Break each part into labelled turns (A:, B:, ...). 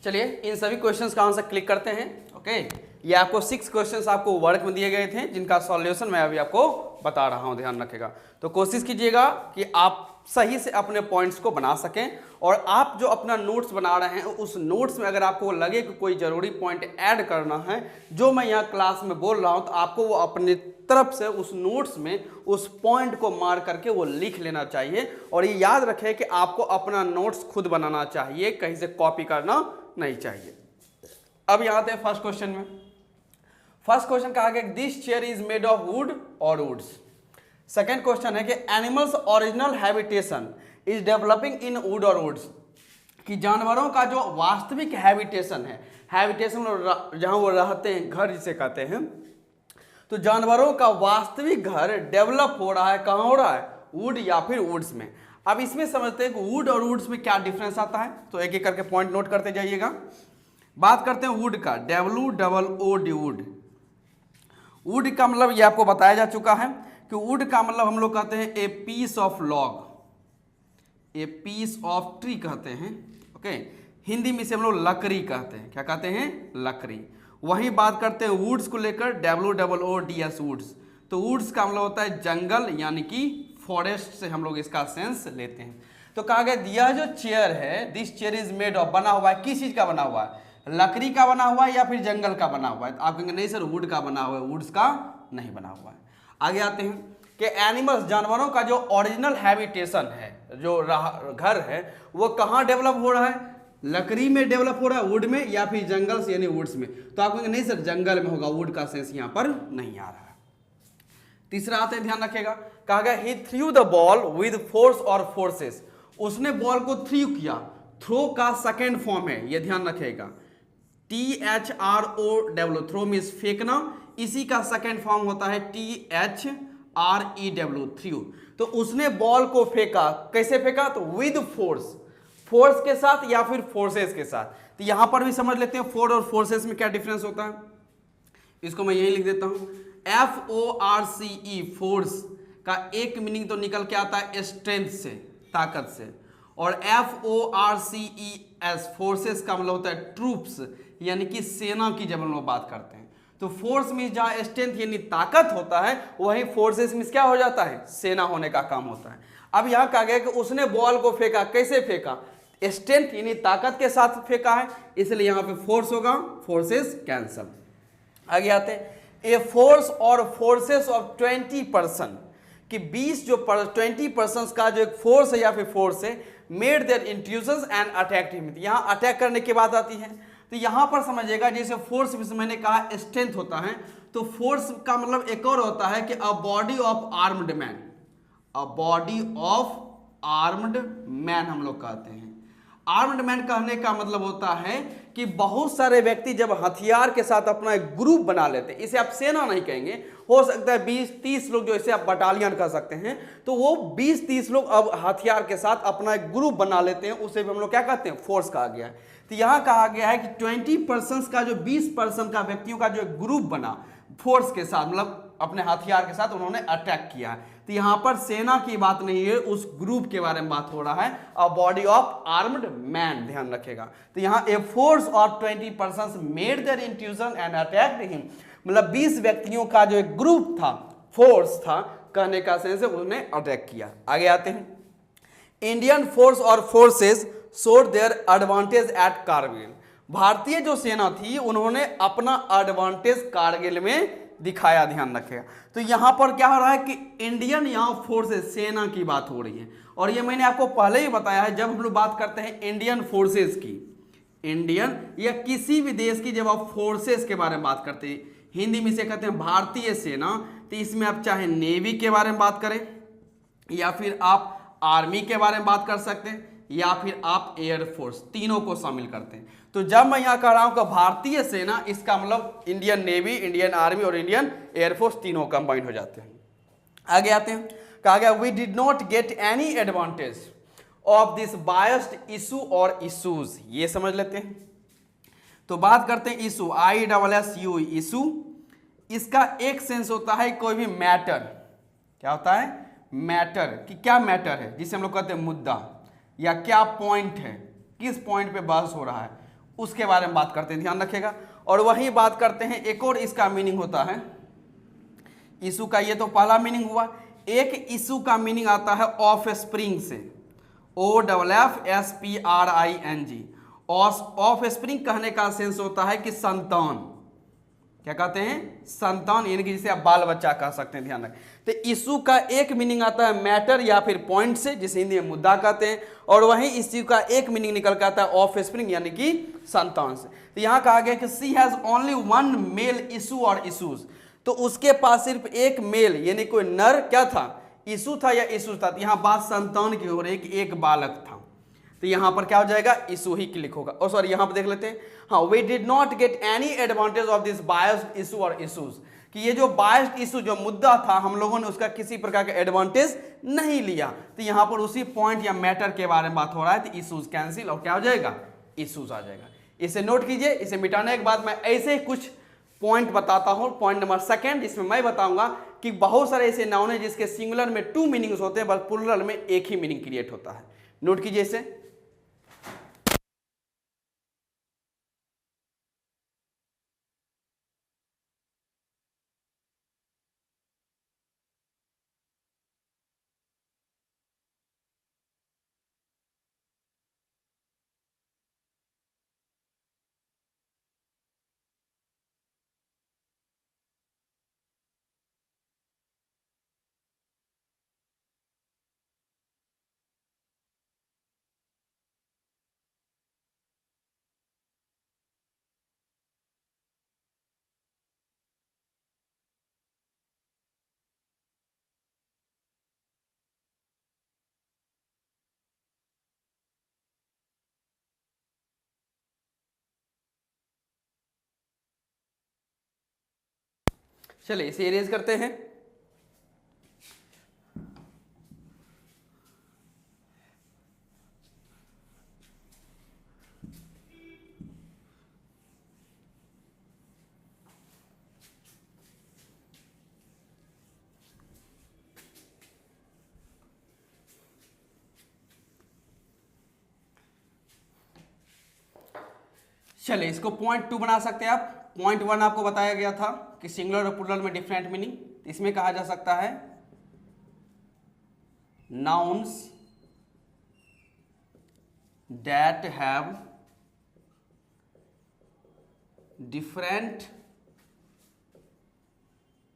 A: चलिए इन सभी क्वेश्चंस का आंसर क्लिक करते हैं। ओके, ये आपको 6 क्वेश्चंस आपको वर्क में दिए गए थे जिनका सॉल्यूशन मैं अभी आपको बता रहा हूं, ध्यान रखिएगा। तो कोशिश कीजिएगा कि आप सही से अपने पॉइंट्स को बना सकें, और आप जो अपना नोट्स बना रहे हैं उस नोट्स में अगर आपको लगे कि कोई ज़रूरी पॉइंट ऐड करना है जो मैं यहाँ क्लास में बोल रहा हूँ, तो आपको वो अपने तरफ से उस नोट्स में उस पॉइंट को मार करके वो लिख लेना चाहिए। और ये याद रखें कि आपको अपना नोट्स खुद बनाना चाहिए, कहीं से कॉपी करना नहीं चाहिए। अब यहाँ आते हैं फर्स्ट क्वेश्चन में। फर्स्ट क्वेश्चन कहा गया this chair is made of would और वुड्स। सेकेंड क्वेश्चन है कि animals original habitation is developing in would और वुड्स, कि जानवरों का जो वास्तविक हैबिटेशन है, हैबिटेशन जहां वो रहते हैं, घर जिसे कहते हैं, तो जानवरों का वास्तविक घर डेवलप हो रहा है, कहाँ हो रहा है, वुड या फिर वुड्स में। अब इसमें समझते हैं कि वुड और वुड्स में क्या डिफरेंस आता है, तो एक एक करके पॉइंट नोट करते जाइएगा। बात करते हैं वुड का, WOOD वुड। वुड का मतलब ये आपको बताया जा चुका है कि वुड का मतलब हम लोग कहते हैं a piece of log, a piece of tree कहते हैं। ओके, हिंदी में से हम लोग लकड़ी कहते हैं, क्या कहते हैं, लकड़ी। वहीं बात करते हैं वुड्स को लेकर, WOODS वुड्स। तो वुड्स का मतलब होता है जंगल, यानी कि फॉरेस्ट से हम लोग इसका सेंस लेते हैं। तो कहा गया यह जो चेयर है, this chair is made of, बना हुआ है, किस चीज का बना हुआ है, लकड़ी का बना हुआ है या फिर जंगल का बना हुआ है। तो आप कहेंगे नहीं सर वुड का बना हुआ है, वुड्स का नहीं बना हुआ है। आगे आते हैं कि एनिमल्स, जानवरों का जो ओरिजिनल हैबिटेशन है, जो घर है, वो कहाँ डेवलप हो रहा है, लकड़ी में डेवलप हो रहा है, वुड में, या फिर जंगल से यानी वुड्स में। तो आप कहेंगे नहीं सर जंगल में होगा, वुड का सेंस यहाँ पर नहीं आ रहा है। तीसरा आते हैं, ध्यान रखिएगा, कहा गया he threw the ball with force और फोर्सेस, उसने बॉल को थ्रू किया। थ्रो का सेकेंड फॉर्म है, ये ध्यान रखिएगा, THROW, थ्रो मीन्स फेंकना, इसी का सेकेंड फॉर्म होता है THREW, थ्रू। तो उसने बॉल को फेंका, कैसे फेंका, तो विद फोर्स, फोर्स के साथ या फिर फोर्सेस के साथ। तो यहां पर भी समझ लेते हैं फोर्स और फोर्सेस में क्या डिफरेंस होता है। इसको मैं यही लिख देता हूं, FORCE, फोर्स का एक मीनिंग तो निकल के आता है स्ट्रेंथ से, ताकत से, और FORCES, फोर्सेस का मतलब होता है ट्रूप्स, यानी कि सेना की जब हम लोग बात करते हैं। तो फोर्स में जहाँ स्ट्रेंथ यानी ताकत होता है, वहीं फोर्सेस में क्या हो जाता है, सेना होने का काम होता है। अब यहाँ कहा गया कि उसने बॉल को फेंका, कैसे फेंका, स्ट्रेंथ यानी ताकत के साथ फेंका है, इसलिए यहाँ पे फोर्स होगा, फोर्सेस कैंसल। आगे आते हैं, ए फोर्स और फोर्सेस ऑफ 20%, कि 20% का जो एक फोर्स है या फिर फोर्स है, made their intrusions and attacked him, यहाँ अटैक करने की बात आती है। तो यहाँ पर समझिएगा, जैसे फोर्स में मैंने कहा स्ट्रेंथ होता है, तो फोर्स का मतलब एक और होता है कि अ body of armed man, a body of armed man हम लोग कहते हैं। आर्म्ड मैन कहने का मतलब होता है कि बहुत सारे व्यक्ति जब हथियार के साथ अपना एक ग्रुप बना लेते हैं, इसे आप सेना नहीं कहेंगे, हो सकता है 20-30 लोग, जो इसे आप बटालियन कह सकते हैं, तो वो 20-30 लोग अब हथियार के साथ अपना एक ग्रुप बना लेते हैं, उसे भी हम लोग क्या कहते हैं, फोर्स कहा गया है। तो यहाँ कहा गया है कि 20% का जो 20% का व्यक्तियों का जो ग्रुप बना फोर्स के साथ, मतलब अपने हथियार के साथ उन्होंने अटैक किया है। तो यहाँ पर सेना की बात नहीं है, उस ग्रुप के बारे में बात हो रहा है, a body of armed man, ध्यान रखेगा। तो यहाँ a force of 20% made their intrusion and attacked him, मतलब 20 व्यक्तियों का जो एक ग्रुप था, फोर्स था, कहने का सेंस है उन्होंने अटैक किया। आगे आते हैं, इंडियन फोर्स और forces showed their advantage at Kargil, भारतीय जो सेना थी उन्होंने अपना एडवांटेज कारगिल में दिखाया, ध्यान रखेगा। तो यहां पर क्या हो रहा है कि इंडियन यहाँ फोर्सेस, सेना की बात हो रही है, और ये मैंने आपको पहले ही बताया है, जब हम लोग बात करते हैं इंडियन फोर्सेस की, इंडियन या किसी भी देश की जब आप फोर्सेस के बारे में बात करते हैं, हिंदी में से कहते हैं भारतीय सेना, तो इसमें आप चाहे नेवी के बारे में बात करें, या फिर आप आर्मी के बारे में बात कर सकते हैं, या फिर आप एयरफोर्स, तीनों को शामिल करते हैं। तो जब मैं यहाँ कह रहा हूं कि भारतीय सेना, इसका मतलब इंडियन नेवी, इंडियन आर्मी और इंडियन एयरफोर्स तीनों कंबाइन हो जाते हैं। आगे आते हैं, कहा गया we did not get any advantage of this biased issue और इशूज, ये समझ लेते हैं। तो बात करते हैं इशू, ISSU, इशू, इसका एक सेंस होता है कोई भी मैटर, क्या होता है, मैटर, कि क्या मैटर है, जिसे हम लोग कहते हैं मुद्दा, या क्या पॉइंट है, किस पॉइंट पे बहस हो रहा है, उसके बारे में बात करते हैं, ध्यान रखिएगा। और वही बात करते हैं, एक और इसका मीनिंग होता है इशू का। ये तो पहला मीनिंग हुआ। एक इशू का मीनिंग आता है ऑफ स्प्रिंग से, OFFSPRING। ऑफ स्प्रिंग कहने का सेंस होता है कि संतान, क्या कहते हैं, संतान, यानी कि जिसे आप बाल बच्चा कह सकते हैं, ध्यान रखें। तो इशू का एक मीनिंग आता है मैटर या फिर पॉइंट से, जिसे हिंदी में मुद्दा कहते हैं, और वहीं इशू का एक मीनिंग निकल के आता है ऑफ स्प्रिंग यानी कि संतान से। तो यहां कहा गया कि she has only one male issue और इशूज, तो उसके पास सिर्फ एक मेल यानी कोई नर क्या था, इशू था या इशू था। तो यहां बात संतान की हो रही है कि एक बालक था, तो यहां पर क्या हो जाएगा, इशू ही क्लिक होगा। और सॉरी यहां पर देख लेते हैं, हाँ, we did not get any advantage of this biased issue और इशूज, कि ये जो बायस्ड इशू जो मुद्दा था हम लोगों ने उसका किसी प्रकार का एडवांटेज नहीं लिया। तो यहां पर उसी पॉइंट या मैटर के बारे में बात हो रहा है, तो इशूज कैंसिल और क्या हो जाएगा, इशूज आ जाएगा। इसे नोट कीजिए। इसे मिटाने के बाद मैं ऐसे ही कुछ पॉइंट बताता हूं। पॉइंट नंबर सेकंड, इसमें मैं बताऊंगा कि बहुत सारे ऐसे नाउन है जिसके सिंगुलर में 2 मीनिंग्स होते हैं, बट प्लूरल में एक ही मीनिंग क्रिएट होता है। नोट कीजिए इसे। चलिए इसे इरेज करते हैं। चलिए इसको पॉइंट 2 बना सकते हैं आप। पॉइंट 1 आपको बताया गया था कि सिंगुलर और प्लूरल में डिफरेंट मीनिंग। इसमें कहा जा सकता है nouns that have different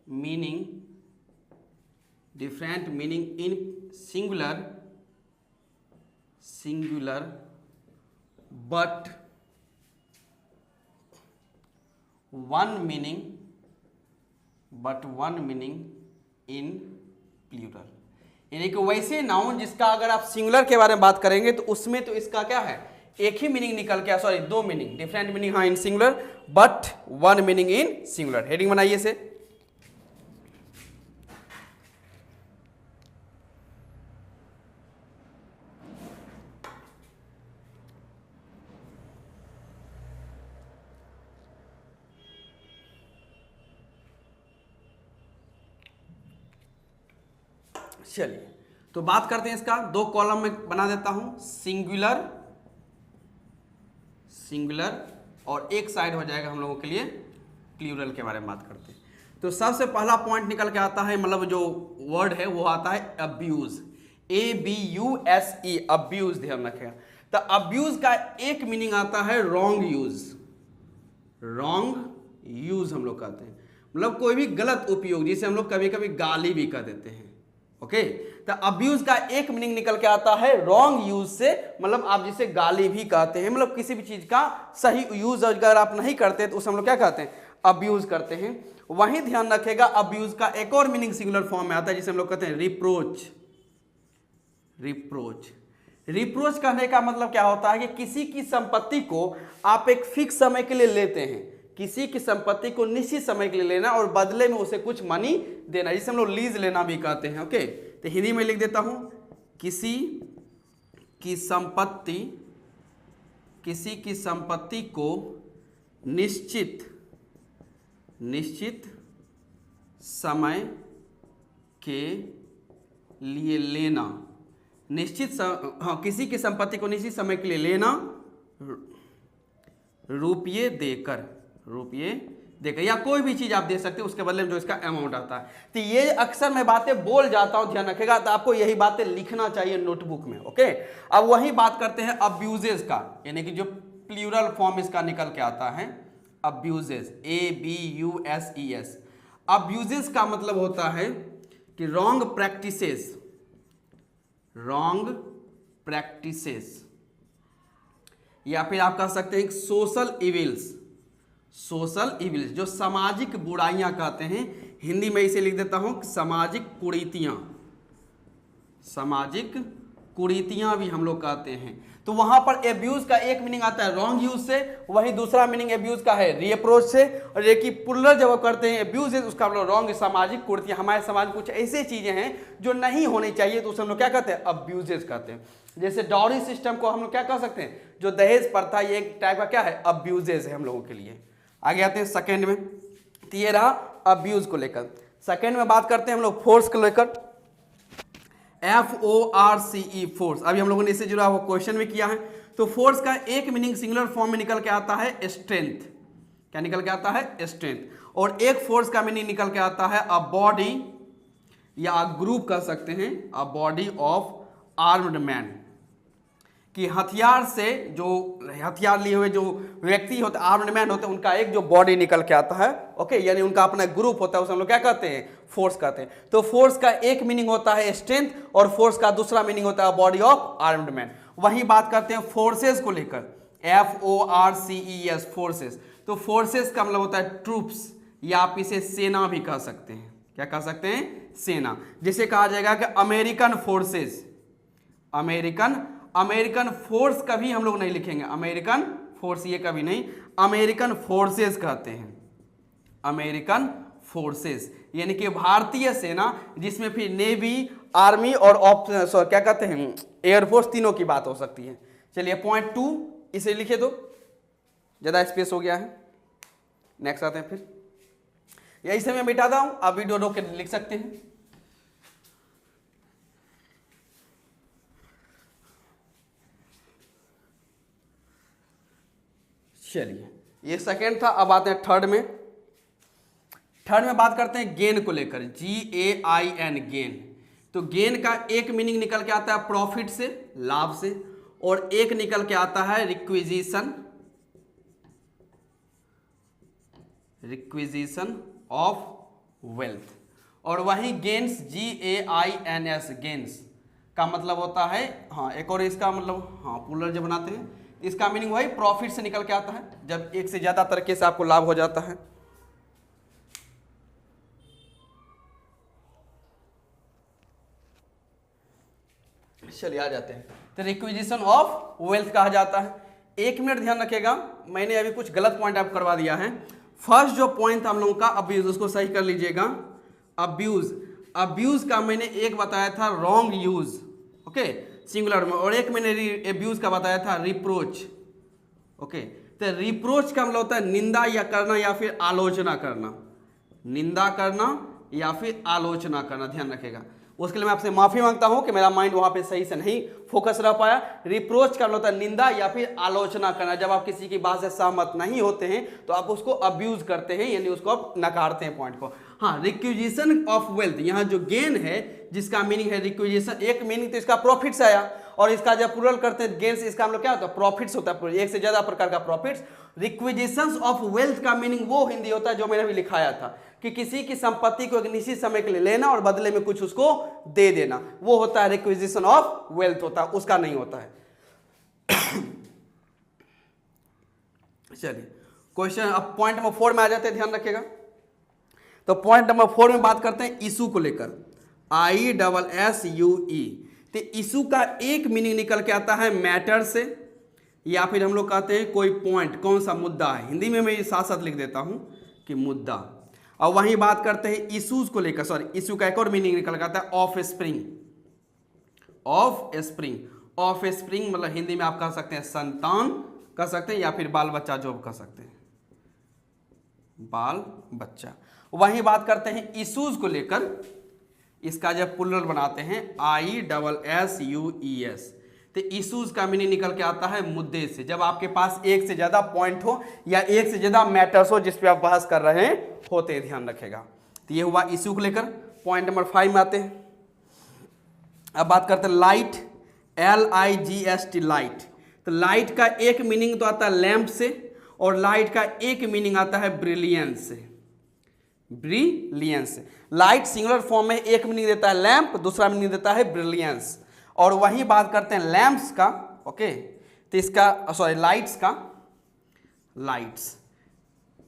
A: meaning in singular but one meaning in plural। यानी कि वैसे नाउन जिसका अगर आप सिंगुलर के बारे में बात करेंगे तो उसमें तो इसका क्या है, एक ही मीनिंग निकल के, सॉरी 2 मीनिंग, डिफरेंट मीनिंग हाँ इन singular but 1 meaning in singular. Heading बनाइए इसे। चलिए तो बात करते हैं इसका। 2 कॉलम में बना देता हूं, सिंगुलर और एक साइड हो जाएगा हम लोगों के लिए प्लूरल के बारे में बात करते हैं। तो सबसे पहला पॉइंट निकल के आता है, मतलब जो वर्ड है वो आता है अब्यूज, ABUSE, अब्यूज, ध्यान रखेगा। तो अब्यूज का एक मीनिंग आता है रॉन्ग यूज हम लोग कहते हैं, मतलब कोई भी गलत उपयोग, जिसे हम लोग कभी कभी गाली भी कह देते हैं। ओके, तो अब्यूज का एक मीनिंग निकल के आता है रॉन्ग यूज से, मतलब आप जिसे गाली भी कहते हैं, मतलब किसी भी चीज का सही यूज अगर आप नहीं करते तो उसे हम लोग क्या कहते हैं, अब्यूज करते हैं। वहीं ध्यान रखेगा अब्यूज का एक और मीनिंग सिंगुलर फॉर्म में आता है जिसे हम लोग कहते हैं रिप्रोच कहने का मतलब क्या होता है कि किसी की संपत्ति को आप एक फिक्स समय के लिए लेते हैं, किसी की संपत्ति को निश्चित समय के लिए लेना और बदले में उसे कुछ मनी देना, जिसे हम लोग लीज लेना भी कहते हैं। ओके, तो हिंदी में लिख देता हूं, किसी की संपत्ति को निश्चित समय के लिए लेना, किसी की संपत्ति को निश्चित समय के लिए लेना, रुपये देकर, रुपये देकर, या कोई भी चीज आप दे सकते हो उसके बदले में जो इसका अमाउंट आता है। तो ये अक्सर मैं बातें बोल जाता हूं, ध्यान रखेगा, तो आपको यही बातें लिखना चाहिए नोटबुक में। ओके, अब वही बात करते हैं अब्यूजेस का, यानी कि जो प्लूरल फॉर्म इसका निकल के आता है अब्यूजेस, ABUSES। अब्यूजेस का मतलब होता है कि रॉन्ग प्रैक्टिसेस, रॉन्ग प्रैक्टिसेस, या फिर आप कह सकते हैं सोशल इविल्स, सोशल इविल्स, जो सामाजिक बुराइयां कहते हैं, हिंदी में इसे लिख देता हूं सामाजिक कुरीतियां, सामाजिक कुरीतियां भी हम लोग कहते हैं। तो वहां पर एब्यूज का एक मीनिंग आता है रॉन्ग यूज से, वही दूसरा मीनिंग एब्यूज का है रीअप्रोच से, और एक ही पुलर जब वो करते हैं एब्यूज है उसका मतलब रॉन्ग, सामाजिक कुरीतियां। हमारे समाज में कुछ ऐसी चीजें हैं जो नहीं होनी चाहिए, तो उसे हम लोग क्या कहते हैं अब्यूजेस कहते हैं। जैसे डॉरी सिस्टम को हम लोग क्या कह सकते हैं, जो दहेज प्रथा, ये एक टाइप का क्या है अब्यूजेस है हम लोगों के लिए। आगे आते हैं सेकेंड में, तो ये रहा अब्यूज को लेकर। सेकेंड में बात करते हैं हम लोग फोर्स को लेकर, FORCE फोर्स। अभी हम लोगों ने इससे जुड़ा हुआ क्वेश्चन भी किया है। तो फोर्स का एक मीनिंग सिंगुलर फॉर्म में निकल के आता है स्ट्रेंथ, क्या निकल के आता है स्ट्रेंथ, और एक फोर्स का मीनिंग निकल के आता है अ बॉडी या ग्रुप कह सकते हैं, अ बॉडी ऑफ आर्म्ड मैन, कि हथियार से, जो हथियार लिए हुए जो व्यक्ति होते हैं आर्म्ड मैन होते हैं, उनका एक जो बॉडी निकल के आता है। ओके, यानी उनका अपना ग्रुप होता है, उसे हम लोग क्या कहते हैं फोर्स कहते हैं। तो फोर्स का एक मीनिंग होता है स्ट्रेंथ और फोर्स का दूसरा मीनिंग होता है बॉडी ऑफ आर्म्ड मैन। वही बात करते हैं फोर्सेस को लेकर, FORCES फोर्सेस। तो फोर्सेस का मतलब होता है ट्रूप्स, या आप इसे सेना भी कह सकते हैं, क्या कह सकते हैं सेना। जिसे कहा जाएगा कि अमेरिकन फोर्सेस, अमेरिकन फोर्स कभी हम लोग नहीं लिखेंगे, अमेरिकन फोर्स ये कभी नहीं, अमेरिकन फोर्सेस कहते हैं, अमेरिकन फोर्सेस, यानी कि भारतीय सेना, जिसमें फिर नेवी, आर्मी और क्या कहते हैं एयरफोर्स, तीनों की बात हो सकती है। चलिए पॉइंट 2 इसे लिखे दो, ज्यादा स्पेस हो गया है। नेक्स्ट आते हैं फिर, यही से मैं मिटाता हूं, आप वीडियो रोक के लिख सकते हैं। चलिए ये सेकेंड था। अब आते हैं थर्ड में। थर्ड में बात करते हैं गेन को लेकर, GAIN गेन। तो गेन का एक मीनिंग निकल के आता है प्रॉफिट से, लाभ से, और एक निकल के आता है रिक्विजिशन, रिक्विजिशन ऑफ वेल्थ। और वही गेन्स, GAINS गेन्स का मतलब होता है, हाँ एक और इसका मतलब, हाँ पुलर जब बनाते हैं इसका मीनिंग वही प्रॉफिट से निकल के आता है, जब एक से ज्यादा तरीके से आपको लाभ हो जाता है। चलिए आ जाते हैं, तो रिक्विजिशन ऑफ वेल्थ कहा जाता है। एक मिनट ध्यान रखिएगा, मैंने अभी कुछ गलत पॉइंट आप करवा दिया है। फर्स्ट जो पॉइंट था हम लोगों का अब्यूज, उसको सही कर लीजिएगा। अब्यूज, अब्यूज का मैंने एक बताया था रॉन्ग यूज, ओके सिंगुलर में, और एक मैंने अब्यूज का बताया था रिप्रोच। ओके, तो रिप्रोच का मतलब होता है निंदा या करना या फिर आलोचना करना, निंदा करना या फिर आलोचना करना, ध्यान रखेगा। उसके लिए मैं आपसे माफी मांगता हूं कि मेरा माइंड वहां पे सही से नहीं फोकस रह पाया। रिप्रोच का मतलब होता है निंदा या फिर आलोचना करना, जब आप किसी की बात से सहमत नहीं होते हैं तो आप उसको अब्यूज करते हैं, यानी उसको आप नकारते हैं पॉइंट को। हाँ, रिक्विजिशन ऑफ वेल्थ, यहाँ जो गेन है जिसका मीनिंग है रिक्विजिशन, एक मीनिंग तो इसका प्रॉफिट से आया, और इसका जब प्लूरल करते हैं गेन्स, इसका हम लोग क्या होता है प्रॉफिट्स होता है, एक से ज्यादा प्रकार का प्रॉफिट्स। रिक्विजिशंस ऑफ वेल्थ का मीनिंग वो हिंदी होता है जो मैंने अभी लिखाया था, कि किसी की संपत्ति को एक निश्चित समय के लिए लेना और बदले में कुछ उसको दे देना, वो होता है रिक्विजिशन ऑफ वेल्थ होता है, उसका नहीं होता है। चलिए क्वेश्चन, अब पॉइंट नंबर 4 में आ जाते हैं, ध्यान रखिएगा। तो पॉइंट नंबर 4 में बात करते हैं इशू को लेकर, ISSUE। तो इशू का एक मीनिंग निकल के आता है मैटर से, या फिर हम लोग कहते हैं कोई पॉइंट, कौन सा मुद्दा है, हिंदी में मैं साथ साथ लिख देता हूं कि मुद्दा। और वहीं बात करते हैं इश्यूज को लेकर, सॉरी इशू का एक और मीनिंग निकल के आता है of spring, of spring. Of spring मतलब हिंदी में आप कह सकते हैं संतान कह सकते हैं, या फिर बाल बच्चा जो कह सकते हैं, बाल बच्चा। वहीं बात करते हैं इश्यूज को लेकर, इसका जब प्लूरल बनाते हैं ISSUES, तो इशूज का मीनिंग निकल के आता है मुद्दे से। जब आपके पास एक से ज्यादा पॉइंट हो या एक से ज्यादा मैटर्स हो जिस पे आप बहस कर रहे होते हैं, ध्यान रखेगा। तो ये हुआ इशू को लेकर। पॉइंट नंबर 5 में आते हैं। अब बात करते हैं लाइट, LIGHT लाइट। तो लाइट का एक मीनिंग तो आता है लैंप से, और लाइट का एक मीनिंग आता है ब्रिलियंस से। ब्रिलियंस। लाइट सिंगुलर फॉर्म में एक मीनिंग देता है लैंप, दूसरा मीनिंग देता है ब्रिलियंस। और वही बात करते हैं लैंप्स का, ओके, तो इसका सॉरी लाइट्स का, लाइट्स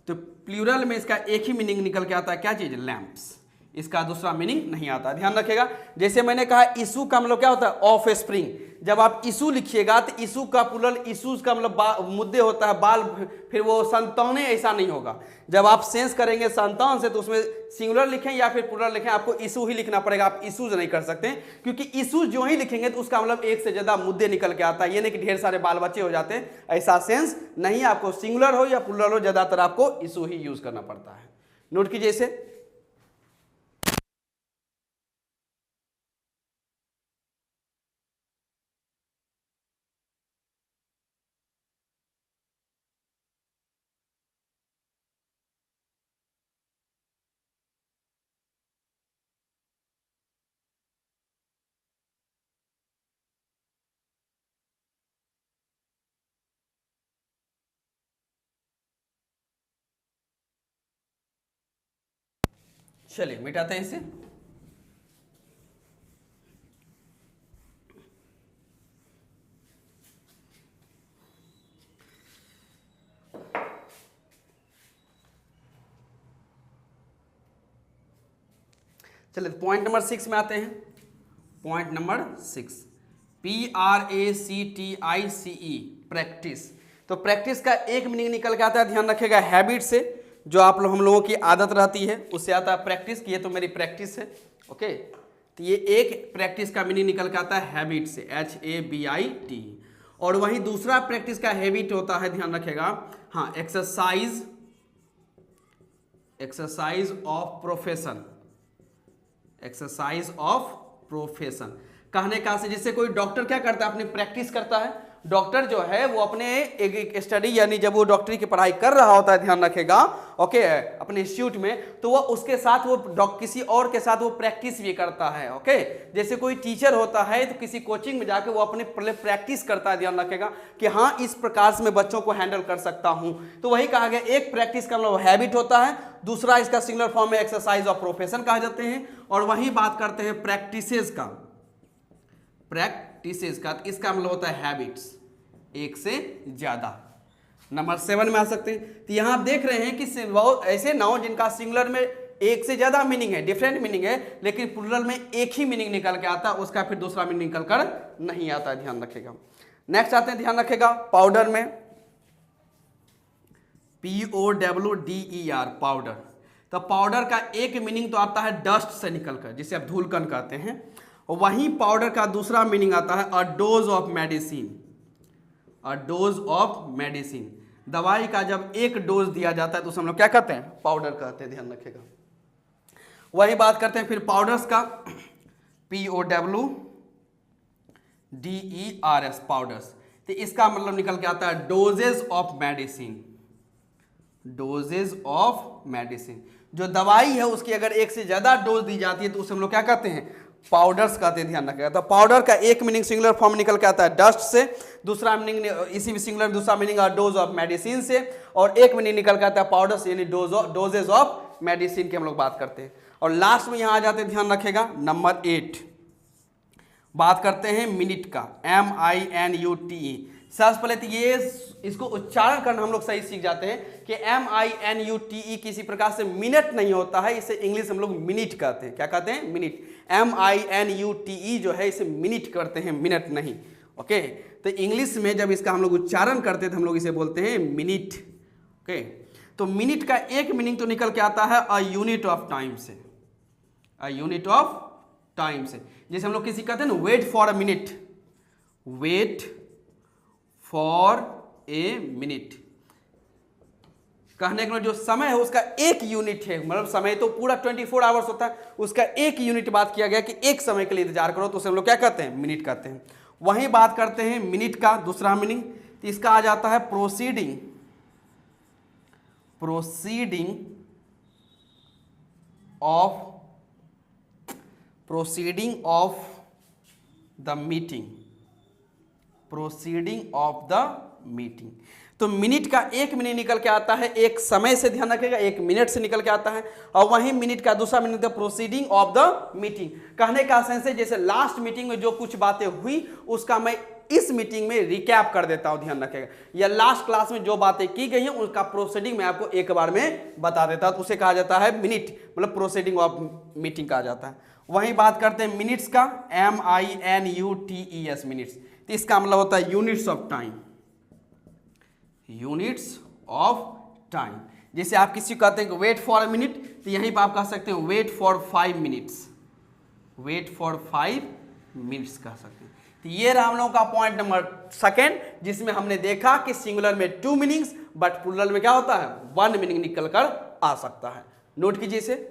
A: तो प्लूरल में इसका एक ही मीनिंग निकल के आता है, क्या चीज, लैंप्स। इसका दूसरा मीनिंग नहीं आता, ध्यान रखिएगा। जैसे मैंने कहा इशू का मतलब क्या होता है, ऑफ स्प्रिंग। जब आप इशू लिखिएगा तो इशू का प्लूरल, इशूज का मतलब मुद्दे होता है, बाल, फिर वो संतानें, ऐसा नहीं होगा। जब आप सेंस करेंगे संतान से तो उसमें सिंगुलर लिखें या फिर प्लूरल लिखें, आपको इशू ही लिखना पड़ेगा, आप इशूज नहीं कर सकते, क्योंकि इशूज जो ही लिखेंगे तो उसका मतलब एक से ज्यादा मुद्दे निकल के आता है। ये नहीं कि ढेर सारे बाल बच्चे हो जाते हैं, ऐसा सेंस नहीं। आपको सिंगुलर हो या प्लूरल हो, ज्यादातर आपको इशू ही यूज करना पड़ता है। नोट कीजिए इसे। चलिए मिटाते हैं इसे। चलिए पॉइंट नंबर 6 में आते हैं। Point number 6, PRACTICE, practice. तो प्रैक्टिस का एक मीनिंग निकल के आता है, ध्यान रखिएगा, हैबिट से, जो हम लोगों की आदत रहती है उससे आता है प्रैक्टिस, की ये तो मेरी प्रैक्टिस है, ओके। तो ये एक प्रैक्टिस का मीनिंग निकल के आता है हैबिट से, HABIT। और वहीं दूसरा प्रैक्टिस का हैबिट होता है, ध्यान रखिएगा, हाँ, exercise, exercise of profession, exercise of profession. कहने का से जैसे कोई डॉक्टर क्या करता है, अपनी प्रैक्टिस करता है। डॉक्टर जो है वो अपने एक स्टडी, यानी जब वो डॉक्टरी की पढ़ाई कर रहा होता है, ध्यान रखेगा, ओके, अपने इंस्टीट्यूट में, तो वो उसके साथ वो किसी और के साथ वो प्रैक्टिस भी करता है, ओके। जैसे कोई टीचर होता है तो किसी कोचिंग में जाके वो अपने प्रैक्टिस करता है, ध्यान रखेगा, कि हाँ इस प्रकार से मैं बच्चों को हैंडल कर सकता हूं। तो वही कहा गया, एक प्रैक्टिस का मतलब हैबिट होता है, दूसरा इसका सिंगुलर फॉर्म में एक्सरसाइज ऑफ प्रोफेशन कहा जाते हैं। और वही बात करते हैं प्रैक्टिसेस का, प्रैक्टिसेस का, इसका मतलब होता है हैबिट्स, एक से ज्यादा। नंबर 7 में आ सकते हैं। तो यहां आप देख रहे हैं कि ऐसे नाउन जिनका सिंगुलर में एक से ज्यादा मीनिंग है, डिफरेंट मीनिंग है, लेकिन प्लूरल में एक ही मीनिंग निकल के आता है, उसका फिर दूसरा मीनिंग निकल कर नहीं आता, ध्यान रखेगा। नेक्स्ट आते हैं, ध्यान रखेगा, पाउडर में, POWDER, पाउडर। तो पाउडर का एक मीनिंग तो आता है डस्ट से निकलकर, जिसे आप धूलकण कहते हैं। वहीं पाउडर का दूसरा मीनिंग आता है अ dose of medicine, a dose of medicine. दवाई का जब एक डोज दिया जाता है तो उसे हम लोग क्या कहते हैं, पाउडर कहते हैं, ध्यान रखिएगा। वही बात करते हैं फिर पाउडर्स का, POWDERS, पाउडर्स। तो इसका मतलब निकल के आता है doses of medicine, doses of medicine. जो दवाई है उसकी अगर एक से ज्यादा डोज दी जाती है तो उसे हम लोग क्या कहते हैं, पाउडर्स कहते हैं, ध्यान रखिएगा। तो पाउडर का एक मीनिंग सिंगुलर फॉर्म निकल के आता है डस्ट से, दूसरा मीनिंग इसी सिंगुलर, दूसरा मीनिंग डोज ऑफ मेडिसिन से, और एक मीनिंग निकल के आता है पाउडर से, यानी डोजेज ऑफ मेडिसिन की हम लोग बात करते हैं। और लास्ट में यहां आ जाते हैं, ध्यान रखेगा, नंबर 8, बात करते हैं मिनट का, MINUTE। सबसे पहले तो ये इसको उच्चारण करना हम लोग सही सीख जाते हैं कि MINUTE किसी प्रकार से मिनट नहीं होता है, इसे इंग्लिश हम लोग मिनट कहते हैं। क्या कहते हैं, मिनट। MINUTE जो है इसे मिनट करते हैं, मिनट नहीं, ओके। तो इंग्लिश में जब इसका हम लोग उच्चारण करते हैं तो हम लोग इसे बोलते हैं मिनट, ओके। तो मिनट का एक मीनिंग तो निकल के आता है अ यूनिट ऑफ टाइम से, अ यूनिट ऑफ टाइम से। जैसे हम लोग किसी कहते हैं ना, wait for a minute, wait for a minute. कहने का जो समय है उसका एक यूनिट है, मतलब समय तो पूरा 24 आवर्स होता है, उसका एक यूनिट बात किया गया कि एक समय के लिए इंतजार करो, तो उसे हम लोग क्या कहते हैं, मिनट कहते हैं। वहीं बात करते हैं मिनट का दूसरा मीनिंग, तो इसका आ जाता है proceeding, proceeding of the meeting, proceeding of the meeting. तो मिनट का एक मिनट निकल के आता है, एक समय से ध्यान रखिएगा, एक मिनट से निकल के आता है, और वहीं मिनट का दूसरा meaning proceeding of the meeting. कहने का सेंस है जैसे लास्ट मीटिंग में जो कुछ बातें हुई उसका मैं इस मीटिंग में रिकैप कर देता हूं, ध्यान रखिएगा, या लास्ट क्लास में जो बातें की गई हैं उनका प्रोसीडिंग मैं आपको एक बार में बता देता हूं, तो उसे कहा जाता है मिनट, मतलब प्रोसीडिंग ऑफ मीटिंग कहा जाता है। वहीं बात करते हैं मिनट्स का, MINUTES मिनट्स, तो इसका मतलब होता है units of time, units of time. जैसे आप किसी को कहते हैं वेट फॉर अ मिनट, तो यहीं पर आप कह सकते हैं wait for 5 minutes, wait for 5 minutes कह सकते हैं। तो ये रहा हम लोगों का पॉइंट नंबर सेकेंड, जिसमें हमने देखा कि सिंगुलर में 2 मीनिंग्स बट प्लूरल में क्या होता है 1 मीनिंग निकल कर आ सकता है। नोट कीजिए इसे।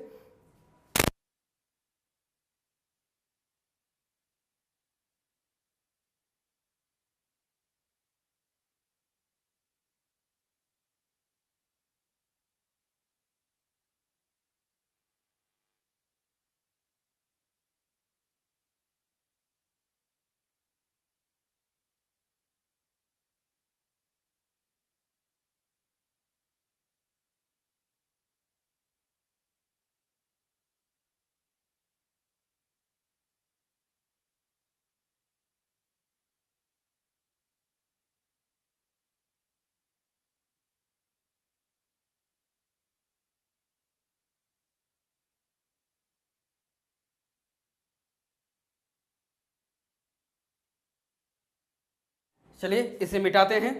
A: चलिए इसे मिटाते हैं।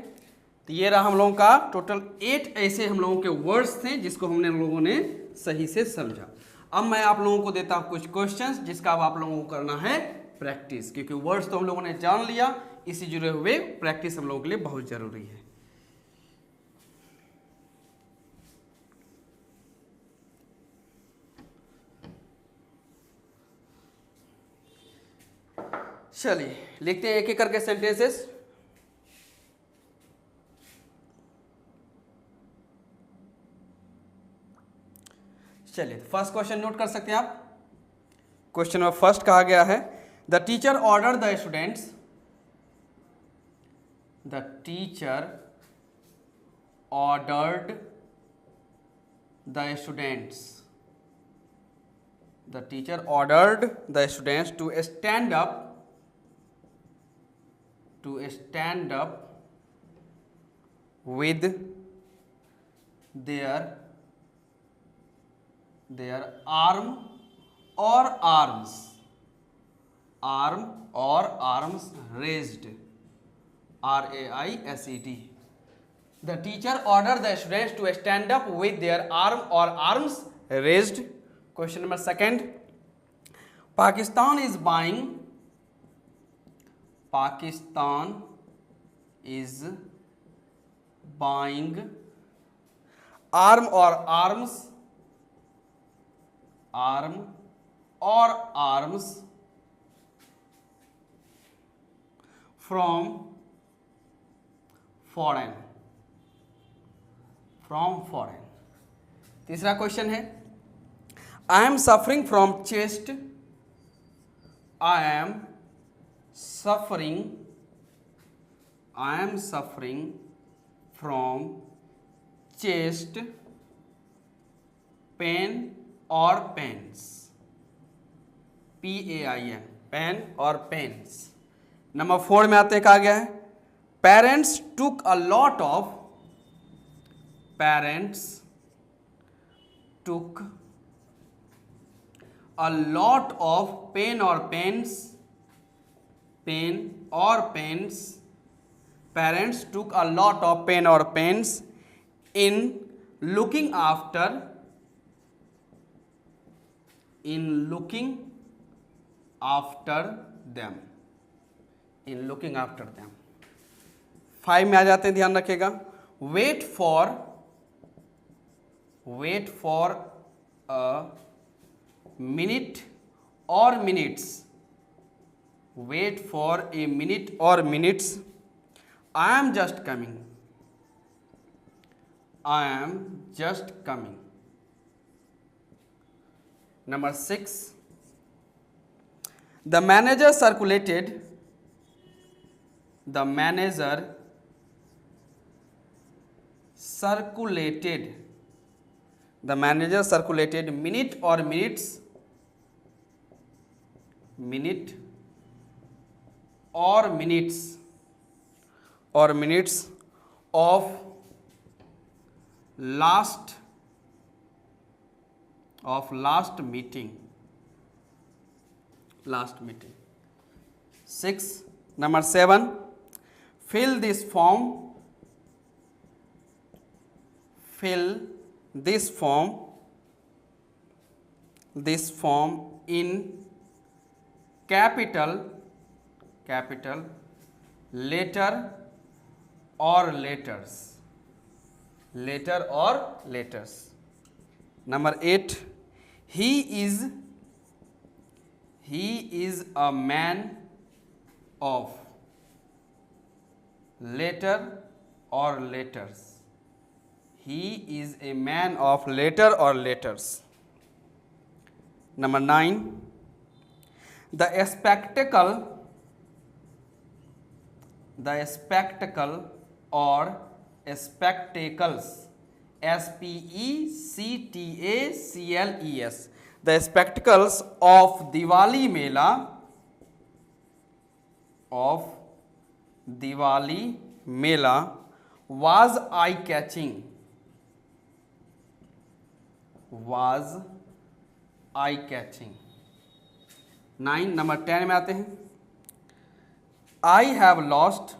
A: तो ये रहा हम लोगों का टोटल 8 ऐसे हम लोगों के वर्ड्स थे जिसको हमने हम लोगों ने सही से समझा। अब मैं आप लोगों को देता हूं कुछ क्वेश्चंस जिसका अब आप लोगों को करना है प्रैक्टिस, क्योंकि वर्ड्स तो हम लोगों ने जान लिया, इसी जुड़े हुए प्रैक्टिस हम लोगों के लिए बहुत जरूरी है। चलिए लिखते हैं एक एक करके सेंटेंसेस। चलिए फर्स्ट क्वेश्चन नोट कर सकते हैं आप। क्वेश्चन नंबर फर्स्ट कहा गया है the teacher order the students, the teacher ordered the students, the teacher ordered the students to stand up, to stand up with their arm or arms, arm or arms raised, RAISED. The teacher ordered the students to stand up with their arm or arms raised. Question number second. Pakistan is buying arm or arms from foreign. तीसरा question है I am suffering from chest, I am suffering from chest pain or pains, PAIN, pain or pains. Number 4 में आते कहा गया है parents took a lot of pain or pains, parents took a lot of pain or pains in looking after them. 5 में आ जाते हैं, ध्यान रखिएगा wait for a minute or minutes, wait for a minute or minutes, I am just coming, I am just coming. Number 6, the manager circulated minute or minutes, minute or minutes of last meeting. 6. Number 7, fill this form in capital letter or letters. Number 8, he is a man of letter or letters. He is a man of letter or letters. Number 9, the spectacle or spectacles, spectacles, the spectacles of Diwali Mela was eye catching. 9. Number 10 में आते हैं, I have lost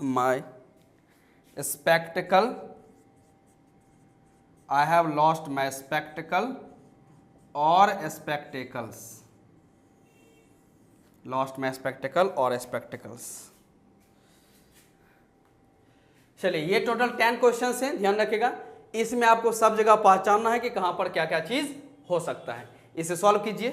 A: my spectacle. I have lost my spectacle or spectacles. Lost my spectacle or spectacles. चलिए, ये total 10 questions हैं, ध्यान रखिएगा। इसमें आपको सब जगह पहचानना है कि कहां पर क्या क्या चीज हो सकता है। इसे सॉल्व कीजिए।